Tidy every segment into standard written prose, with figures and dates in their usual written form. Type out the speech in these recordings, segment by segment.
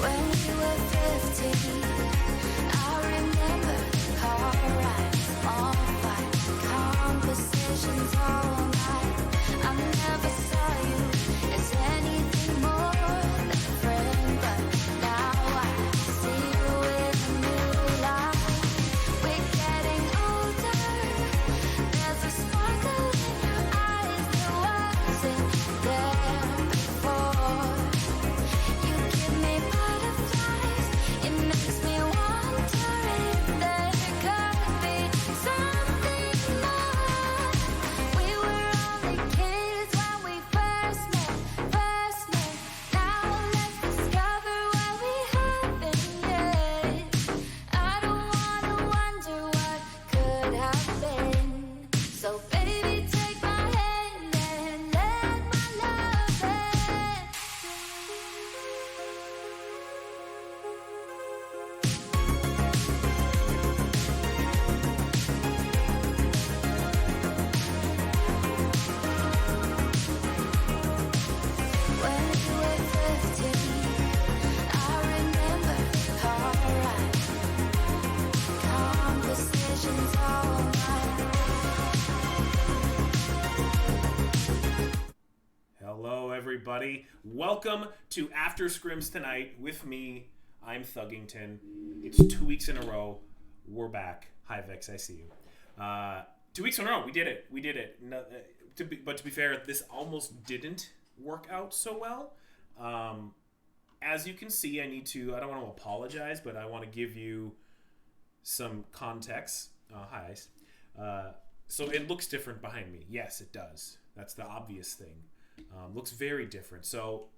When we were 15, I remember car rides, small fights, conversations all night. I never saw you as anything more than a friend, but now I see you in a new light. We're getting older, there's a sparkle in your eyes that wasn't there before. You give me butterflies, it makes me wonder if there could be something more. We were only kids when we first met. Now let's discover what we haven't yet. I don't wanna wonder what could have been. So baby, take my hand and let my love in. When we were 15, I remember car rides, conversations all night. Hello, everybody. Welcome to After Scrims Tonight with me. I'm Thuggington. It's 2 weeks in a row. We're back. Hi, Vex. I see you. 2 weeks in a row. We did it. No, but to be fair, this almost didn't work out so well. As you can see, I don't want to apologize, but I want to give you some context. Hi, Ice. So it looks different behind me. Yes, it does. That's the obvious thing. Looks very different. So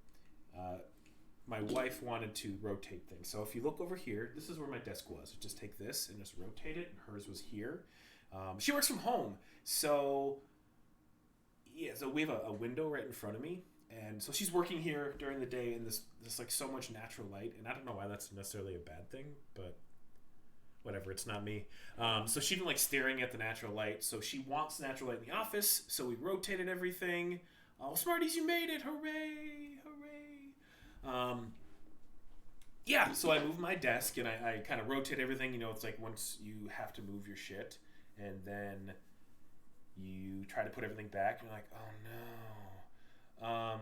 my wife wanted to rotate things. So if you look over here, this is where my desk was. Just take this and just rotate it. And hers was here. She works from home. So yeah, so we have a window right in front of me. And so she's working here during the day in this like so much natural light. And I don't know why that's necessarily a bad thing, but whatever, it's not me. So she didn't like staring at the natural light. So she wants natural light in the office. So we rotated everything. Oh, Smarties, you made it. Hooray, hooray. Yeah, so I moved my desk and I kind of rotate everything. You know, it's like once you have to move your shit and then you try to put everything back and you're like, oh no.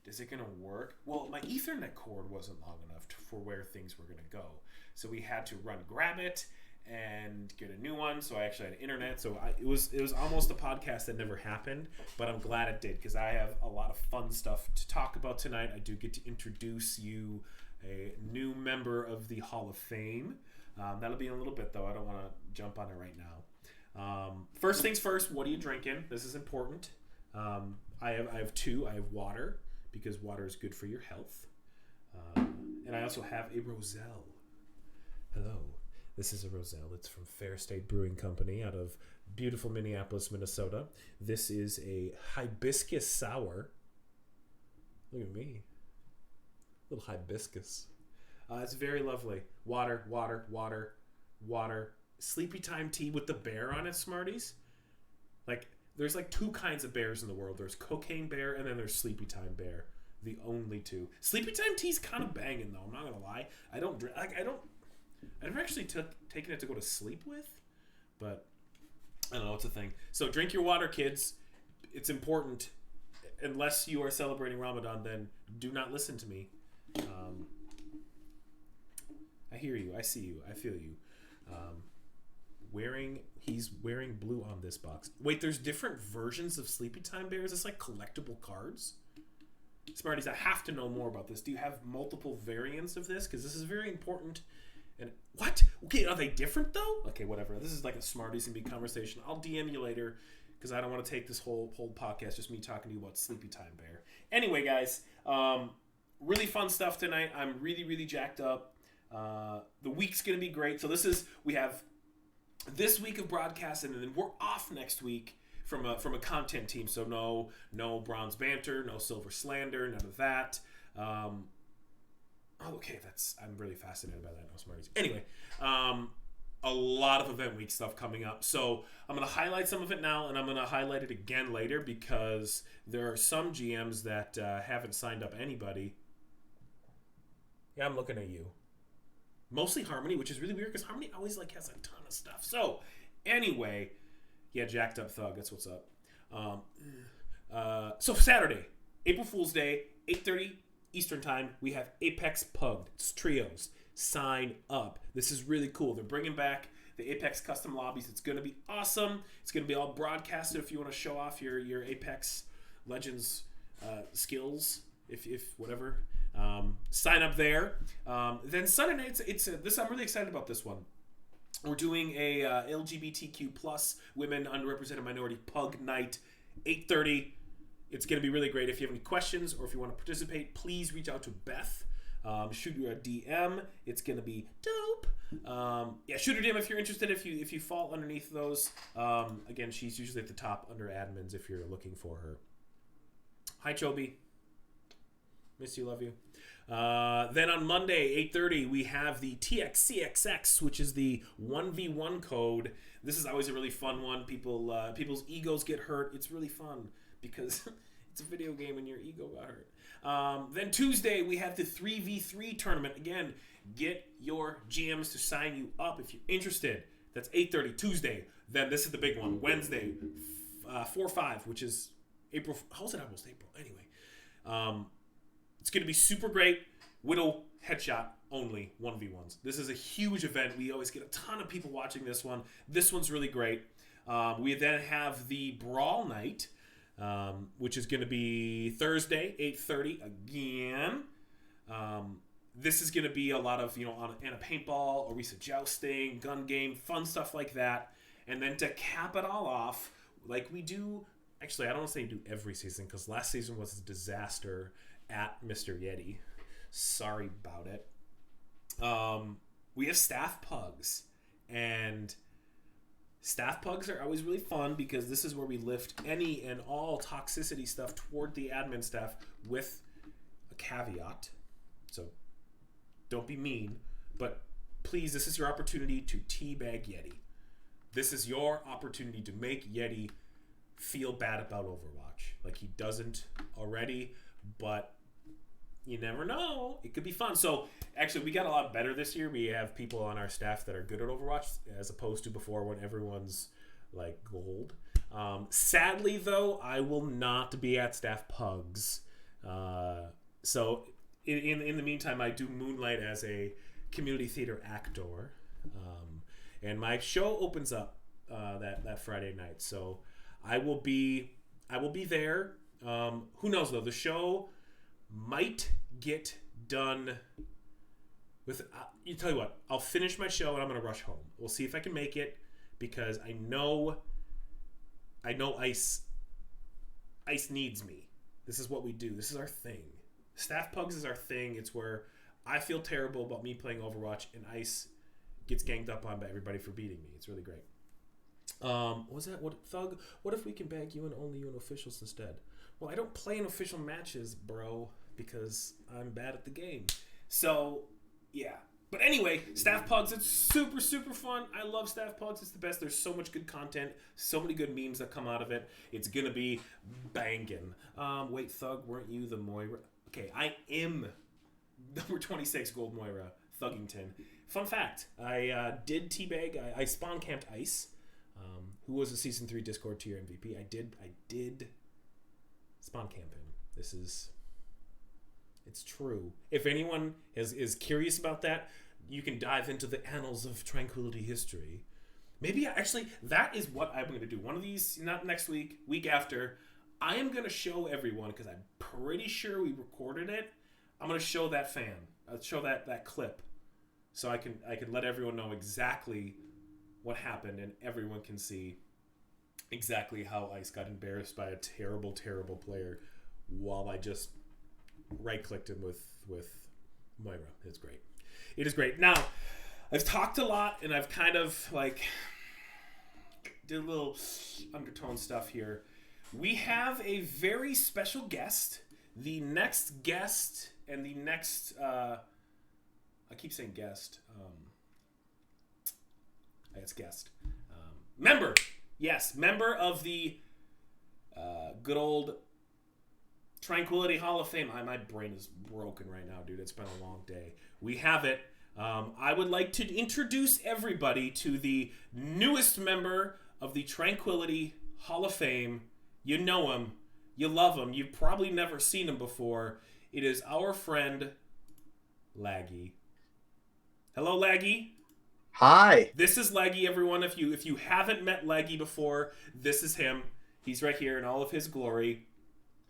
Is it going to work? Well, my Ethernet cord wasn't long enough for where things were going to go. So we had to run grab it and get a new one. So I actually had internet. So it was almost a podcast that never happened, but I'm glad it did because I have a lot of fun stuff to talk about tonight. I do get to introduce you a new member of the Hall of Fame. That'll be in a little bit though. I don't want to jump on it right now. First things first, what are you drinking? This is important. I have two. I have water because water is good for your health. And I also have a Roselle. Hello. This is a Roselle. It's from Fair State Brewing Company out of beautiful Minneapolis, Minnesota. This is a hibiscus sour. Look at me. Little hibiscus. It's very lovely. Water. Sleepy time tea with the bear on it, Smarties. Like, there's like two kinds of bears in the world. There's cocaine bear and then there's sleepy time bear. The only two. Sleepy time tea's kind of banging though. I'm not gonna lie. I don't drink. I've never actually taken it to go to sleep with, but I don't know. It's a thing. So drink your water, kids. It's important. Unless you are celebrating Ramadan, then do not listen to me. I hear you. I see you. I feel you. He's wearing blue on this box. Wait, there's different versions of Sleepy Time Bears? It's like collectible cards? Smarties, I have to know more about this. Do you have multiple variants of this? Because this is very important. And what? Okay, are they different though? Okay, whatever. This is like a Smarties and me conversation. I'll DM you later because I don't want to take this whole podcast just me talking to you about Sleepy Time Bear. Anyway, guys, really fun stuff tonight. I'm really, really jacked up. The week's gonna be great. So we have this week of broadcast, and then we're off next week from a content team. So no bronze banter, no silver slander, none of that. Okay, I'm really fascinated by that. No Smarties. Anyway, a lot of event week stuff coming up. So I'm going to highlight some of it now, and I'm going to highlight it again later because there are some GMs that haven't signed up anybody. Yeah, I'm looking at you. Mostly Harmony, which is really weird because Harmony always like has a ton of stuff. So, anyway, yeah, Jacked Up Thug. That's what's up. So Saturday, April Fool's Day, 8:30 Eastern Time, we have Apex Pugged. It's trios. Sign up. This is really cool. They're bringing back the Apex custom lobbies. It's going to be awesome. It's going to be all broadcasted if you want to show off your Apex Legends skills, if whatever. Sign up there. Then Sunday night, this. I'm really excited about this one. We're doing a LGBTQ plus women underrepresented minority pug night, 8:30. It's going to be really great. If you have any questions or if you want to participate, please reach out to Beth. Shoot her a DM. It's going to be dope. Shoot her DM if you're interested. If you fall underneath those, again, she's usually at the top under admins if you're looking for her. Hi, Chobi. Miss you, love you. Then on Monday, 8:30, we have the TXCXX, which is the 1v1 code. This is always a really fun one. People's egos get hurt. It's really fun because it's a video game and your ego got hurt. Then Tuesday, we have the 3v3 tournament. Again, get your GMs to sign you up if you're interested. That's 8:30 Tuesday. Then this is the big one, Wednesday, 4/5, which is April. How's it almost April? Anyway. It's going to be super great. Widow headshot only 1v1s. This is a huge event. We always get a ton of people watching this one. This one's really great. We then have the Brawl Night, which is going to be Thursday, 8:30 again. This is going to be a lot of, and a paintball, Orisa jousting, gun game, fun stuff like that. And then to cap it all off, like we do, actually, I don't want to say do every season because last season was a disaster at Mr. Yeti. Sorry about it. We have staff pugs, and staff pugs are always really fun because this is where we lift any and all toxicity stuff toward the admin staff with a caveat. So don't be mean, but please, this is your opportunity to teabag Yeti. This is your opportunity to make Yeti feel bad about Overwatch. Like he doesn't already, but you never know. It could be fun. So, actually, we got a lot better this year. We have people on our staff that are good at Overwatch as opposed to before when everyone's, like, gold. Sadly, though, I will not be at Staff Pugs. So, in the meantime, I do moonlight as a community theater actor. And my show opens up that Friday night. So, I will be there. Who knows, though? The show might get done with you tell you what, I'll finish my show and I'm gonna rush home. We'll see if I can make it because I know ice needs me. This is what we do. This is our thing. Staff Pugs is our thing. It's where I feel terrible about me playing Overwatch and Ice gets ganged up on by everybody for beating me. It's really great. What if we can bag you and only you in officials instead? Well, I don't play in official matches, bro, because I'm bad at the game. So, yeah. But anyway, Staff Pugs, it's super, super fun. I love Staff Pugs. It's the best. There's so much good content, so many good memes that come out of it. It's going to be banging. Wait, Thug, weren't you the Moira? Okay, I am number 26 Gold Moira, Thuggington. Fun fact, I did teabag. I spawn camped Ice, who was a Season 3 Discord tier MVP. I did spawn camp him. It's true. If anyone is curious about that, you can dive into the annals of Tranquility history. Maybe actually that is what I'm going to do. One of these, not next week, week after, I am going to show everyone because I'm pretty sure we recorded it. I'm going to show that fan. I'll show that clip, so I can let everyone know exactly what happened and everyone can see exactly how Ice got embarrassed by a terrible, terrible player while I just right-clicked him with Moira. It's great. It is great. Now, I've talked a lot, and I've kind of, did a little undertone stuff here. We have a very special guest. The next guest and the next... I keep saying guest. It's guest. Member. Yes, member of the good old Tranquility Hall of Fame. My brain is broken right now, dude. It's been a long day. We have it. I would like to introduce everybody to the newest member of the Tranquility Hall of Fame. You know him. You love him. You've probably never seen him before. It is our friend, Laggy. Hello, Laggy. Hi. This is Laggy, everyone. If you haven't met Laggy before, this is him. He's right here in all of his glory.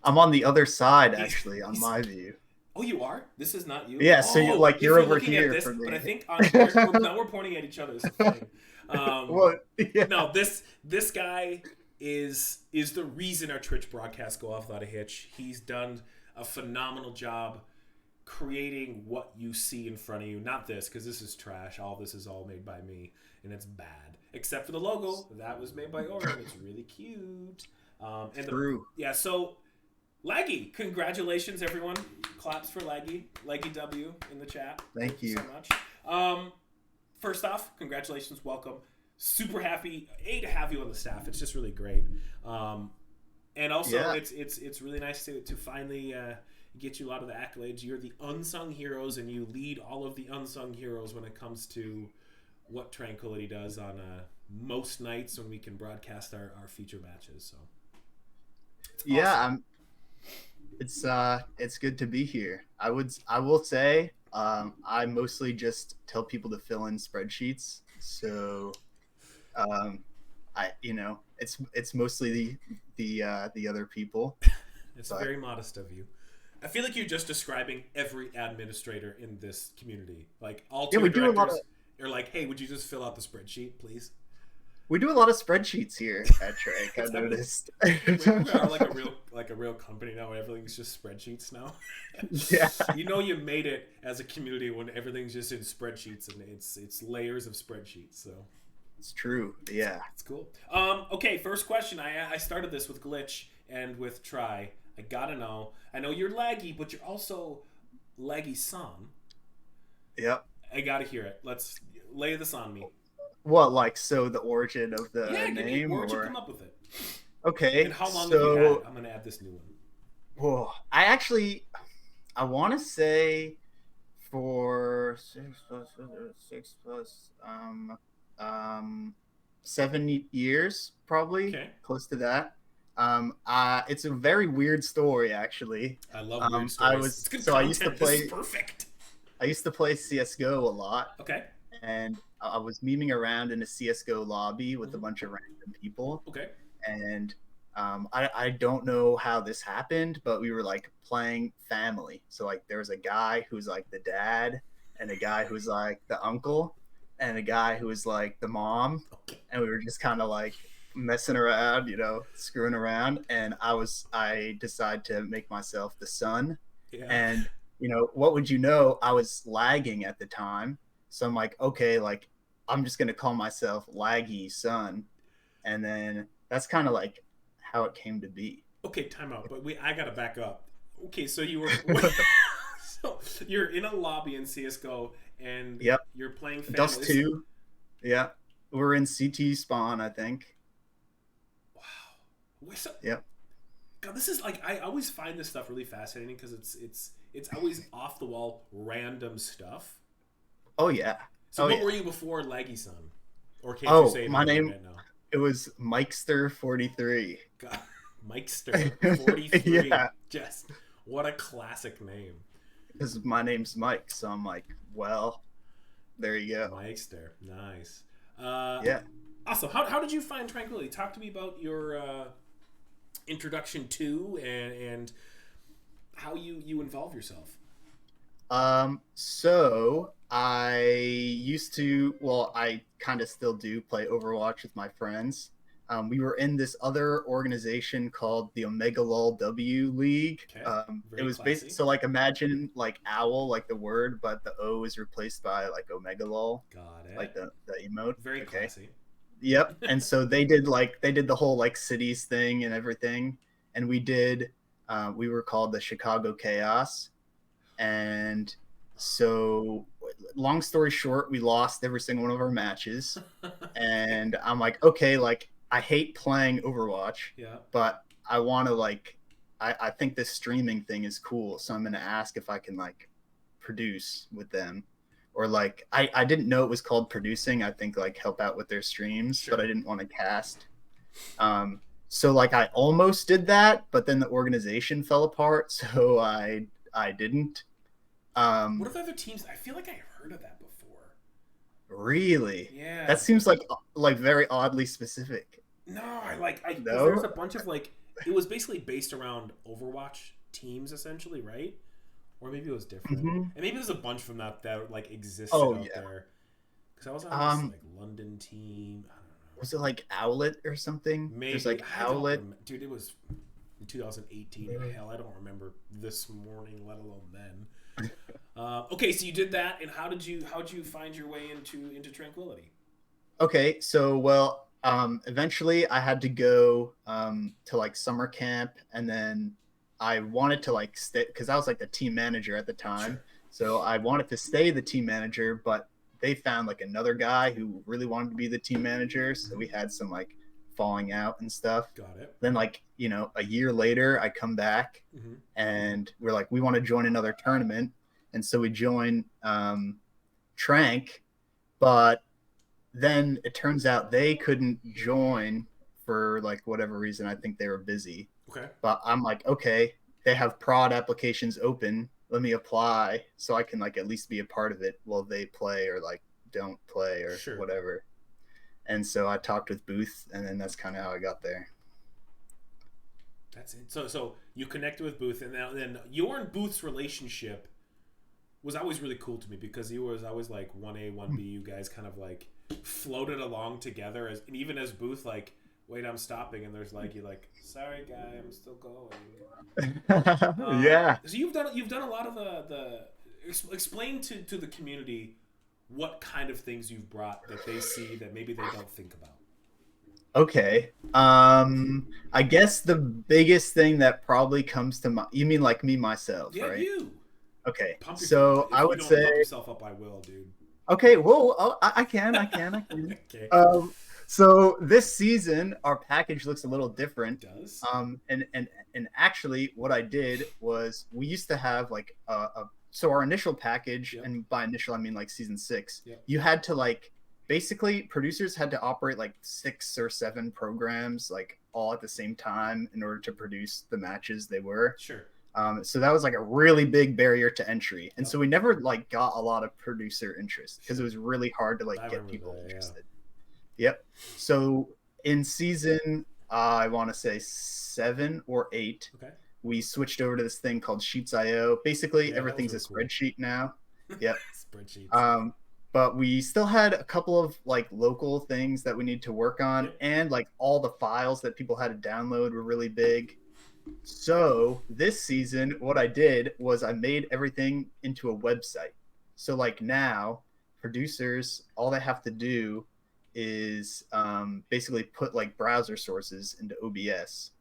I'm on the other side, actually, on my view. Oh, you are? This is not you? Yeah, so you're over here this, for me. But I think now we're pointing at each other. Is the thing. Well, yeah. No, this guy is the reason our Twitch broadcasts go off without a hitch. He's done a phenomenal job creating what you see in front of you. Not this, because this is trash. All this is all made by me, and it's bad. Except for the logo. That was made by Oren. It's really cute. True. So Laggy, congratulations, everyone. Claps for Laggy. Laggy W in the chat. Thank you so much. First off, congratulations. Welcome. Super happy, to have you on the staff. It's just really great. And also, it's really nice to finally get you a lot of the accolades. You're the unsung heroes, and you lead all of the unsung heroes when it comes to what Tranquility does on most nights when we can broadcast our feature matches. So, awesome. It's good to be here. I will say I mostly just tell people to fill in spreadsheets. So it's mostly the other people. It's very modest of you. I feel like you're just describing every administrator in this community. Like all tier directors are like, hey, would you just fill out the spreadsheet, please? We do a lot of spreadsheets here at Trek. I've noticed. We are like a real company now. Everything's just spreadsheets now. Yeah. You made it as a community when everything's just in spreadsheets, and it's layers of spreadsheets. So it's true. Yeah. It's cool. Okay, first question. I started this with Glitch and with Try. I gotta know. I know you're Laggy, but you're also Laggy Son. Yep. I gotta hear it. Let's lay this on me. What, like, so the origin of the name? Where'd you come up with it? Okay. And how long have you had? I'm gonna add this new one. Well, I want to say for 6 plus 7 years, probably. Okay. Close to that. It's a very weird story, actually. I love weird stories. I used to play. This is perfect. I used to play CS:GO a lot. Okay. And I was memeing around in a CS:GO lobby with a bunch of random people. Okay. And I don't know how this happened, but we were like playing family. So like there was a guy who's like the dad, and a guy who's like the uncle, and a guy who was like the mom. Okay. And we were just kind of like messing around, screwing around. And I decided to make myself the son. Yeah. And what would you know? I was lagging at the time. So I'm like, okay, like I'm just going to call myself Laggy Son. And then that's kind of like how it came to be. Okay, time out. But I got to back up. Okay, so you were so you're in a lobby in CS:GO and you're playing family. Dust 2. Yeah. We're in CT spawn, I think. Wow. Yep. God, this is like I always find this stuff really fascinating because it's always off the wall random stuff. Oh yeah. So what were you before Laggy Son? Or can you say my name? Right now? It was Mikester43. God, Mikester43. Yeah. Just what a classic name. Because my name's Mike, so I'm like, well, there you go. Mikester, nice. Yeah. Awesome. How did you find Tranquility? Talk to me about your introduction to and how you involve yourself. So I used to, I kind of still do play Overwatch with my friends. We were in this other organization called the Omega Lol W League. Okay. It was basically, so like imagine like owl, like the word, but the O is replaced by like Omega Lol. Got it. Like the emote. Very classy. Yep. And so they did the whole like cities thing and everything. And we were called the Chicago Chaos. And so long story short, we lost every single one of our matches. And I'm like, okay, like I hate playing Overwatch, yeah, but I want to like I think this streaming thing is cool, so I'm gonna ask if I can like produce with them, or like I didn't know it was called producing. I think like help out with their streams, Sure. but I didn't want to cast. So like I almost did that, but then the organization fell apart, so I didn't. What are the other teams? I feel like I've heard of that before. Really? Yeah. That seems like very oddly specific. No, because there's No? a bunch of like it was basically based around Overwatch teams essentially, right? Or maybe it was different. Hmm. And maybe there's a bunch from that like existed Oh, out yeah. there. Because I was on this Um, like London team. I don't know. was it like Owlet or something? Maybe There's like I don't Owlet. dude. It was in 2018. Really? Hell, I don't remember this morning, let alone then. Okay, so you did that, and how did you find your way into Tranquility? Okay, so well, eventually I had to go to like summer camp, and then I wanted to like stay because I was like the team manager at the time. Sure. So I wanted to stay the team manager, but they found like another guy who really wanted to be the team manager. So we had some like falling out and stuff. Got it. Then like, a year later I come back Mm-hmm. and we're like, we want to join another tournament. And so we join Trank, but then it turns out they couldn't join for like whatever reason. I think they were busy. Okay. But I'm like, okay, they have prod applications open. Let me apply so I can like at least be a part of it while they play or like don't play or Sure. whatever. And so I talked with Booth, and then that's kind of how I got there. That's it. So you connected with Booth, and then your and Booth's relationship was always really cool to me because he was always like 1A, 1B. You guys kind of like floated along together, and even as Booth like, wait, I'm stopping, and there's like you're like, sorry guy, I'm still going. Yeah. So you've done a lot of the explain to the community what kind of things you've brought that they see that maybe they don't think about. Okay. I guess the biggest thing that probably comes to mind. You mean like me myself, Yeah, right? you. Okay. Pump So if I you would don't say. pump yourself up, I will, dude. Okay. Whoa. Oh, I can. Okay. So this season our package looks a little different. It does. And actually what I did was we used to have like so our initial package, Yep. and by initial I mean like season 6, Yep. you had to like basically producers had to operate like 6 or 7 programs like all at the same time in order to produce the matches they were. Sure. So that was like a really big barrier to entry, and Yep. so we never like got a lot of producer interest because it was really hard to like I get remember people that, yeah. interested. Yep. So in season, I want to say 7 or 8, Okay. we switched over to this thing called Sheets.io. Basically, Yeah, that everything's a was really cool. spreadsheet now. Yep. Spreadsheets. But we still had a couple of like local things that we need to work on, Yep. and like all the files that people had to download were really big. So this season, what I did was I made everything into a website. So like now, producers, all they have to do is basically put like browser sources into OBS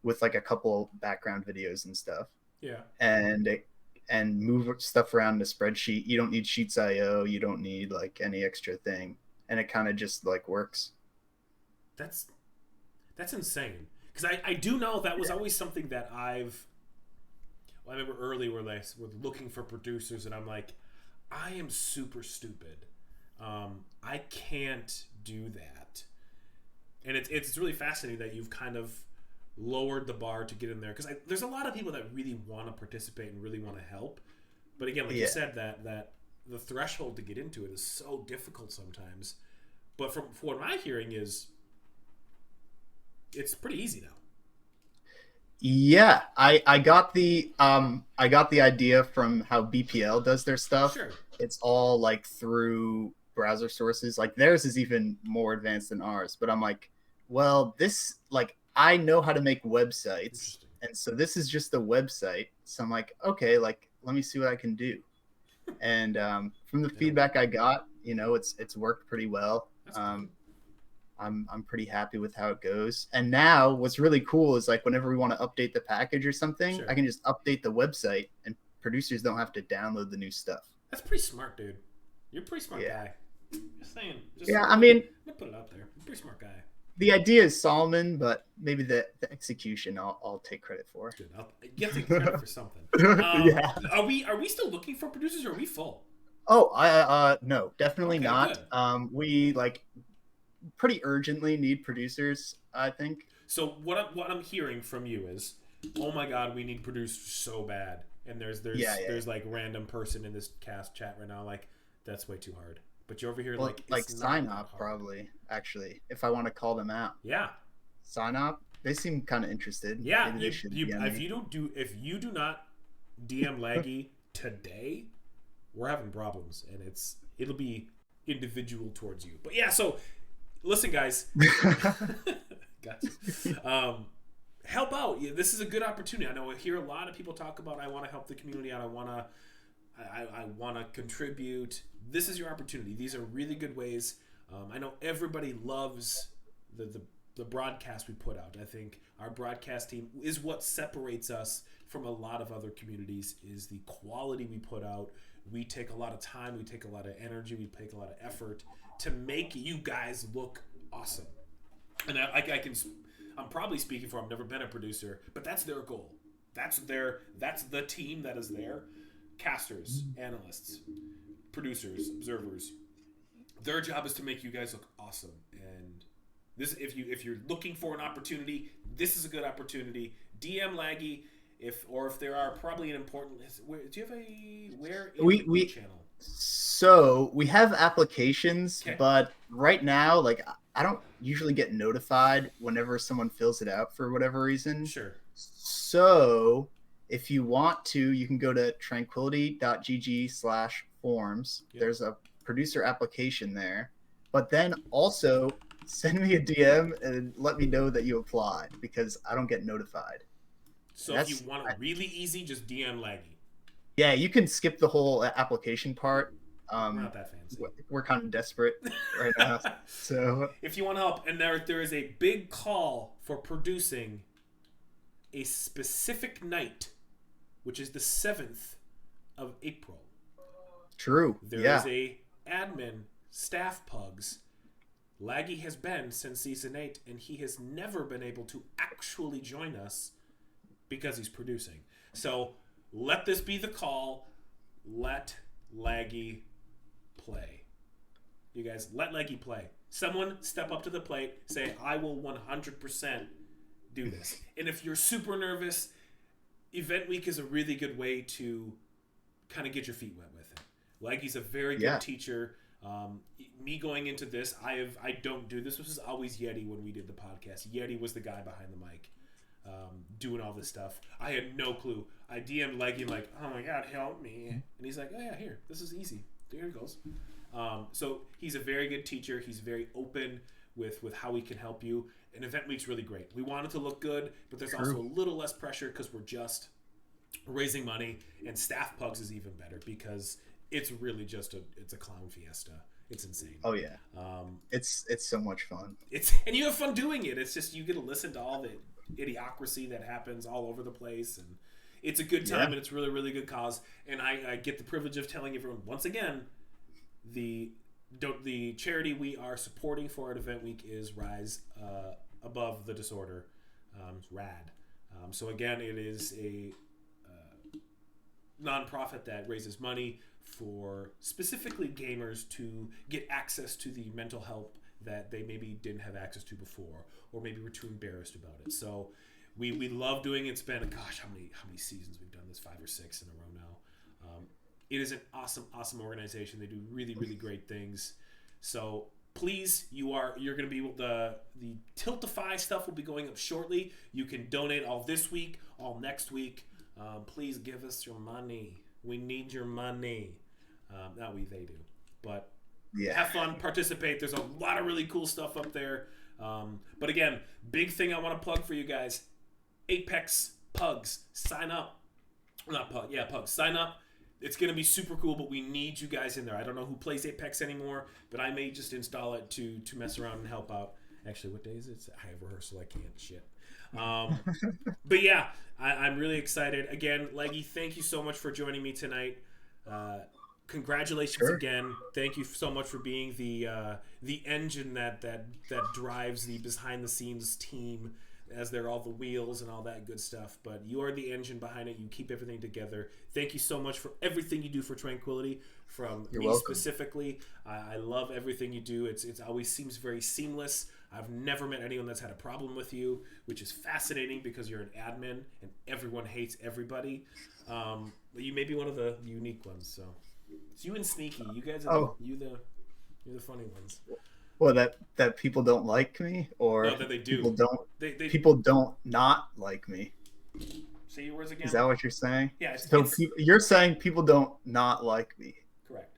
with like a couple background videos and stuff, Yeah. and move stuff around in the spreadsheet. You don't need Sheets.io. You don't need like any extra thing, and it kind of just like works. That's insane. Because I do know that was always something that I remember early where they were looking for producers, and I'm like, I am super stupid. I can't do that. And it's really fascinating that you've kind of lowered the bar to get in there, because there's a lot of people that really want to participate and really want to help, but again, like you said, that the threshold to get into it is so difficult sometimes. But from what I'm hearing is it's pretty easy now. Yeah, I got the idea from how BPL does their stuff. Sure. It's all like through browser sources. Like theirs is even more advanced than ours. But I'm like, well, this like I know how to make websites, Interesting. and so this is just a website. So I'm like, okay, like let me see what I can do. And from the feedback I got, it's worked pretty well. That's good. I'm pretty happy with how it goes. And now what's really cool is like whenever we want to update the package or something, Sure. I can just update the website and producers don't have to download the new stuff. That's pretty smart, dude. You're a pretty smart Yeah. guy. Just saying. Yeah, I mean, I'm gonna put it out there. You're a pretty smart guy. the idea is Solomon, but maybe the execution I'll take credit for. Good. You have to get credit for something. Yeah. Are we still looking for producers, or are we full? Oh, no, definitely Okay, not. good. We like pretty urgently need producers, I think. So what I'm hearing from you is, oh my god, we need producers so bad, and there's like random person in this cast chat right now like that's way too hard. But you're over here Well, like like it's not sign that up hard. probably actually, if I want to call them out. Yeah, Sign up. They seem kind of interested. yeah. Maybe they should DM If me. if you do not DM Laggy today, we're having problems, and it'll be individual towards you. But yeah, so listen, guys. Gotcha. Help out. Yeah, this is a good opportunity. I know I hear a lot of people talk about I want to help the community and I want to contribute. This is your opportunity. These are really good ways. I know everybody loves the broadcast we put out. I think our broadcast team is what separates us from a lot of other communities is the quality we put out. We take a lot of time, we take a lot of energy, we take a lot of effort to make you guys look awesome. And I'm probably speaking for, I've never been a producer, but that's their goal. That's the team that is there. Casters, analysts, producers, observers. Their job is to make you guys look awesome. And this, if you're looking for an opportunity, this is a good opportunity. DM Laggy, if there are probably an important. Do you have a channel? So we have applications, Okay. but right now, like I don't usually get notified whenever someone fills it out for whatever reason. Sure. So if you want to, you can go to tranquility.gg/forms. Yep. There's a producer application there, but then also send me a DM and let me know that you applied because I don't get notified. So if you want it really easy, just DM Laggy. Yeah, you can skip the whole application part. We're not that fancy. We're kind of desperate right now. So if you want help, and there is a big call for producing a specific night, which is the 7th of April. True. There is a admin, staff pugs. Laggy has been since season 8, and he has never been able to actually join us because he's producing. So let this be the call. Let Laggy play. You guys, let Laggy play. Someone step up to the plate, say, I will 100% do this. And if you're super nervous, event week is a really good way to kind of get your feet wet with it. Laggy's a very good teacher. Me going into this, I don't do this. This was always Yeti when we did the podcast. Yeti was the guy behind the mic, doing all this stuff. I had no clue. I DM'd Laggy like, oh my god, help me. And he's like, oh yeah, here, this is easy. Here it goes. So he's a very good teacher. He's very open with how we can help you. And event week's really great. We want it to look good, but there's also a little less pressure because we're just raising money. And staff pugs is even better because it's really just it's a clown fiesta. It's insane. Oh yeah. It's so much fun. And you have fun doing it. It's just you get to listen to all the idiocracy that happens all over the place, and it's a good time, and it's really, really good cause. And I get the privilege of telling everyone once again, the charity we are supporting for at Event Week is Rise Above the Disorder. It's rad. So again, it is a nonprofit that raises money for specifically gamers to get access to the mental help that they maybe didn't have access to before, or maybe were too embarrassed about it. So we love doing it. It's been, gosh, how many seasons we've done this? 5 or 6 in a row now. It is an awesome organization. They do really, really great things. So please, you're going to be able the Tiltify stuff will be going up shortly. You can donate all this week, all next week. Please give us your money. We need your money. They do. But have fun, participate. There's a lot of really cool stuff up there. But again, big thing I want to plug for you guys. Apex Pugs. Sign up. Pugs. Sign up. It's going to be super cool, but we need you guys in there. I don't know who plays Apex anymore, but I may just install it to mess around and help out. Actually, what day is it? I have rehearsal. I can't. Shit. But yeah, I'm really excited. Again, Leggy, thank you so much for joining me tonight. congratulations Sure. again. Thank you so much for being the engine that drives the behind the scenes team, as they're all the wheels and all that good stuff. But you are the engine behind it. You keep everything together. Thank you so much for everything you do for Tranquility. From You're me welcome. specifically, I love everything you do. It's always seems very seamless. I've never met anyone that's had a problem with you, which is fascinating because you're an admin and everyone hates everybody. But you may be one of the unique ones. So it's you and Sneaky. You guys are you're the funny ones. Well, that people don't like me, or No, that they do. People don't not like me. Say your words again. Is that what you're saying? Yeah. You're saying people don't not like me. Correct.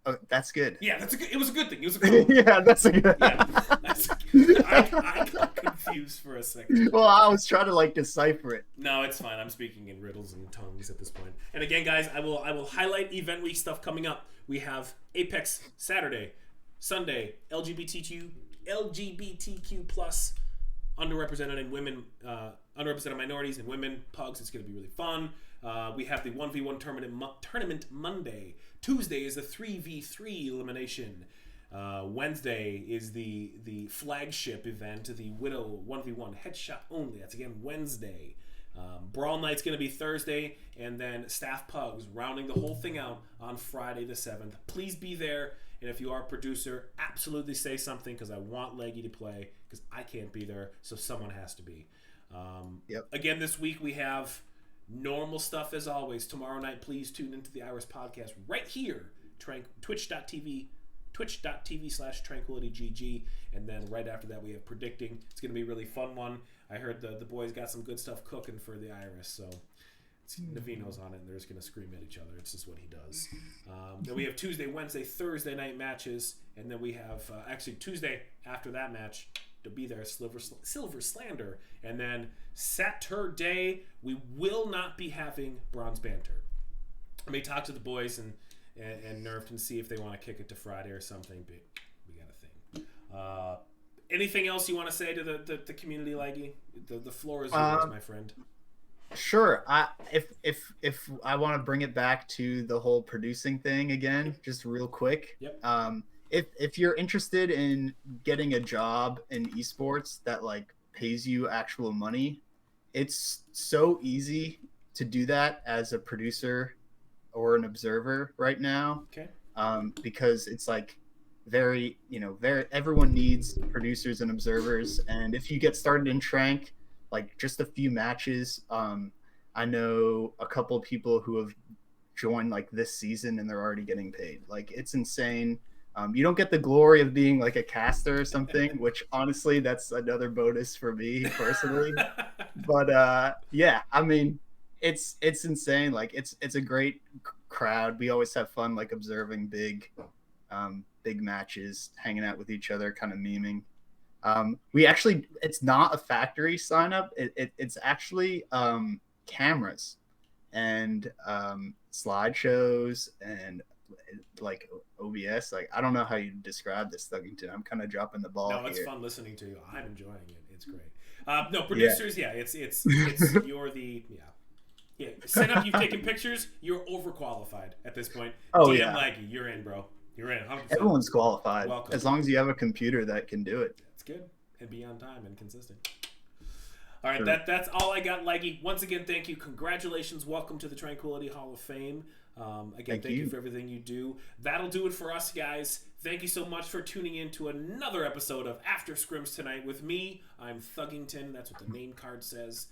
Oh, that's good. Yeah, it was a good thing. It was a good one. Yeah, that's a good. Yeah, I got confused for a second. Well, I was trying to decipher it. No, it's fine. I'm speaking in riddles and tongues at this point. And again, guys, I will highlight event week stuff coming up. We have Apex Saturday, Sunday, LGBTQ plus underrepresented and women, underrepresented minorities and women pugs. It's going to be really fun. We have the 1v1 tournament Monday. Tuesday is the 3v3 elimination. Wednesday is the flagship event, the Widow 1v1 headshot only. That's again Wednesday. Brawl Night's going to be Thursday, and then Staff Pugs rounding the whole thing out on Friday the 7th. Please be there, and if you are a producer, absolutely say something, because I want Leggy to play, because I can't be there, so someone has to be. Yep. Again, Again, this week we have normal stuff as always. Tomorrow night, please tune into the Iris Podcast right here, twitch.tv/tranquilitygg, and then right after that we have Predicting. It's going to be a really fun one. I heard the boys got some good stuff cooking for the Iris, so Navino's on it, and they're just going to scream at each other. It's just what he does. Then we have Tuesday, Wednesday, Thursday night matches, and then we have actually Tuesday after that match to be there, Silver Slander, and then Saturday we will not be having Bronze Banter. I may talk to the boys and Nerfed and see if they want to kick it to Friday or something, but we got a thing. Anything else you want to say to the community, Leggy? The floor is yours, my friend. Sure. If I want to bring it back to the whole producing thing again, just real quick. Yep. If you're interested in getting a job in esports that pays you actual money, it's so easy to do that as a producer or an observer right now. Okay. Because it's very everyone needs producers and observers, and if you get started in Trank, just a few matches, I know a couple of people who have joined this season and they're already getting paid. It's insane. You don't get the glory of being a caster or something, which honestly that's another bonus for me personally. But yeah, I mean, it's insane. It's a great crowd. We always have fun observing big matches, hanging out with each other, kind of memeing. We actually, it's not a factory sign up. It's actually cameras and slideshows and OBS. I don't know how you describe this, Thuggington. I'm kind of dropping the ball. No, it's here. fun listening to you. I'm enjoying it. It's great. No, producers, yeah, it's you're the yeah. Set up. You've taken pictures. You're overqualified at this point. Oh, DM yeah. Leggy, you're in, bro. You're in. 100%. Everyone's qualified. Welcome. As long as you have a computer that can do it. That's good. And be on time and consistent. All right, Sure. that's all I got, Leggy. Once again, thank you. Congratulations. Welcome to the Tranquility Hall of Fame. Again, thank you for everything you do. That'll do it for us, guys. Thank you so much for tuning in to another episode of After Scrims Tonight with me. I'm Thuggington. That's what the name card says.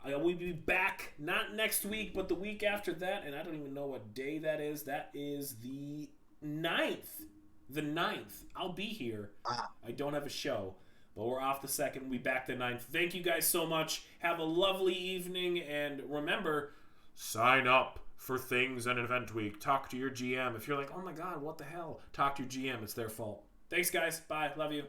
We'll be back, not next week, but the week after that, and I don't even know what day that is. That is the 9th. The 9th. I'll be here. I don't have a show, but we're off the 2nd. We'll be back the 9th. Thank you guys so much. Have a lovely evening, and remember, sign up for things in Event Week. Talk to your GM. If you're like, oh my god, what the hell? Talk to your GM. It's their fault. Thanks, guys. Bye. Love you.